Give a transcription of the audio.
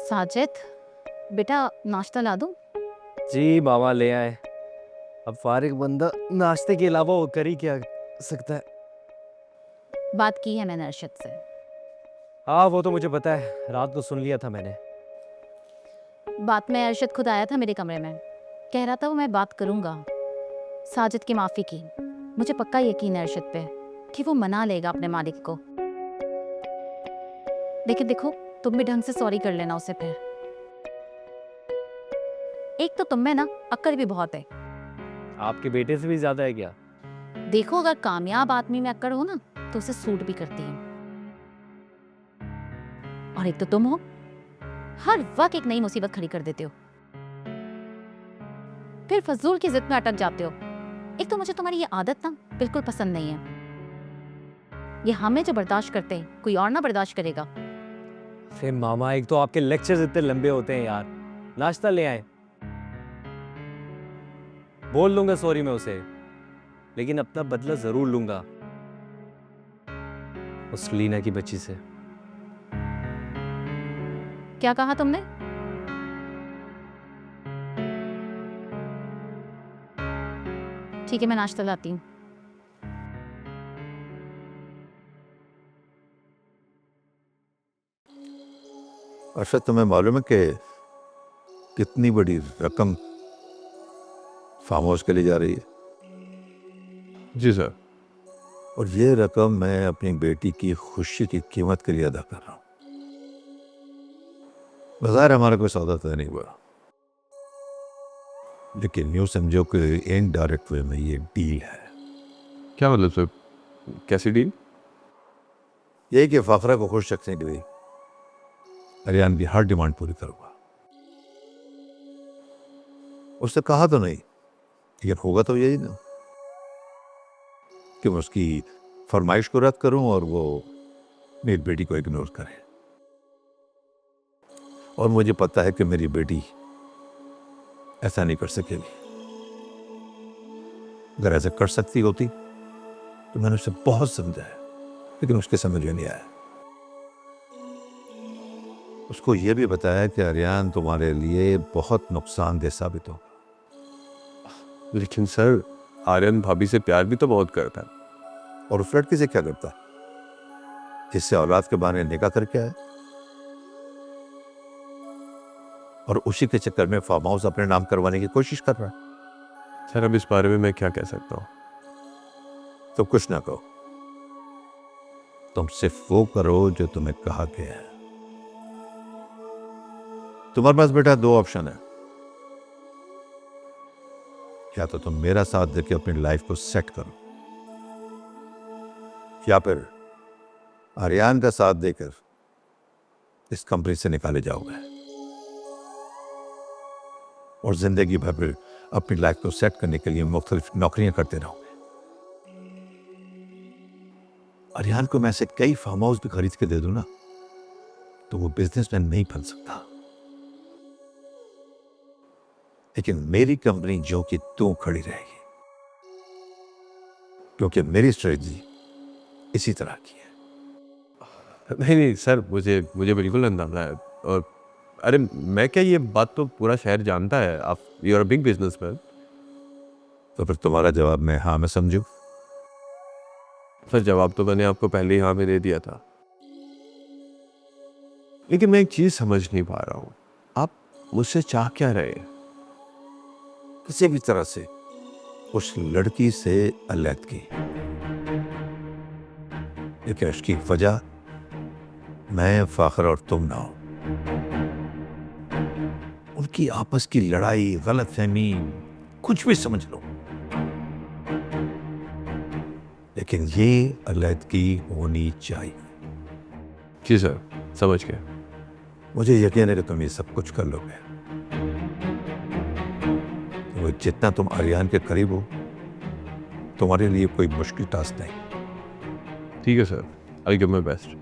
साजिद, बेटा नाश्ता ला दूं? जी मामा ले आए। अब फारिग बंदा नाश्ते के अलावा वो कर ही क्या सकता है। बात की है मैंने अरशद से। हाँ वो तो मुझे पता है, रात को सुन लिया था मैंने। बात में अरशद खुद आया था मेरे कमरे में, कह रहा था वो मैं बात करूंगा। साजिद की माफ़ी की। मुझे पक्का यकीन है अरशद पे कि वो मना लेगा अपने मालिक को। लेकिन देखो, तुम भी ढंग से सॉरी कर लेना उसे फिर। एक तो तुम में ना अक्ल भी बहुत है। आपके बेटे से भी ज्यादा है क्या? देखो, अगर कामयाब आदमी में अक्ल हो ना तो उसे सूट भी करती है। और एक तो तुम हो, हर वक्त एक नई मुसीबत खड़ी कर देते हो, फिर फजूल की जिद में अटक जाते हो। एक तो मुझे तुम्हारी ये आदत ना बिल्कुल पसंद नहीं है। ये हमें जो बर्दाश्त करते हैं कोई और ना बर्दाश्त करेगा। अरे मामा, एक तो आपके लेक्चर्स इतने लंबे होते हैं यार। नाश्ता ले आए, बोल लूंगा सॉरी मैं उसे, लेकिन अपना बदला जरूर लूंगा उस लीना की बच्ची से। क्या कहा तुमने? ठीक है, मैं नाश्ता लाती हूँ। अरशद, तुम्हें मालूम है कि कितनी बड़ी रकम फार्म हाउस के लिए जा रही है? जी सर। और ये रकम मैं अपनी बेटी की खुशी की कीमत के लिए अदा कर रहा हूँ। बाजार हमारा कोई सौदा तय नहीं हुआ, लेकिन यूं समझो कि इनडायरेक्ट वे में ये डील है। क्या मतलब सर, कैसी डील? यही कि फाखरा को खुश रखने के लिए अरियान की हर डिमांड पूरी करूंगा। उससे कहा तो नहीं, लेकिन होगा तो यही ना कि मैं उसकी फरमाइश को रद्द करूं और वो मेरी बेटी को इग्नोर करे। और मुझे पता है कि मेरी बेटी ऐसा नहीं कर सकेगी। अगर ऐसा कर सकती होती तो मैंने उसे बहुत समझाया, लेकिन उसके समझ में नहीं आया। उसको यह भी बताया कि अरियान तुम्हारे लिए बहुत नुकसानदेह साबित होगा। लेकिन सर, आर्यन भाभी से प्यार भी तो बहुत करता है। और उस लड़की से क्या करता है जिससे औलाद के बहाने निकाह करके आए, और उसी के चक्कर में फार्म हाउस अपने नाम करवाने की कोशिश कर रहा है। सर अब इस बारे में मैं क्या कह सकता हूँ? तो कुछ ना कहो, तुम सिर्फ वो करो जो तुम्हें कहा गया है। तुम्हारे पास बेटा दो ऑप्शन है, या तो तुम मेरा साथ देकर अपनी लाइफ को सेट करो, या फिर आर्यन का साथ देकर इस कंपनी से निकाले जाओगे और जिंदगी भर फिर अपनी लाइफ को सेट करने के लिए मुख्तलिफ नौकरियां करते रहोगे। आर्यन को मैं ऐसे कई फार्म हाउस भी खरीद के दे दूं ना, तो वो बिजनेसमैन नहीं बन सकता। लेकिन मेरी कंपनी जो कि तू खड़ी रहेगी, क्योंकि मेरी स्ट्रेटजी इसी तरह की है। नहीं नहीं सर, मुझे बिल्कुल अंदाजा है। और अरे मैं क्या, ये बात तो पूरा शहर जानता है। आप you are a big businessman. तो फिर तुम्हारा जवाब मैं हाँ में समझू? सर जवाब तो मैंने आपको पहले ही हाँ में दे दिया था, लेकिन मैं एक चीज समझ नहीं पा रहा हूँ, आप मुझसे चाह क्या रहे हैं? किसी भी तरह से उस लड़की से अलग की, लेकिन उसकी वजह मैं, फाखर और तुम ना हो। उनकी आपस की लड़ाई, गलतफहमी, कुछ भी समझ लो, लेकिन ये अलग-की होनी चाहिए। जी सर, समझ गया। मुझे यकीन है कि तुम ये सब कुछ कर लोगे। तो जितना तुम आर्यन के करीब हो, तुम्हारे लिए कोई मुश्किल टास्क नहीं। ठीक है sir, I give my best.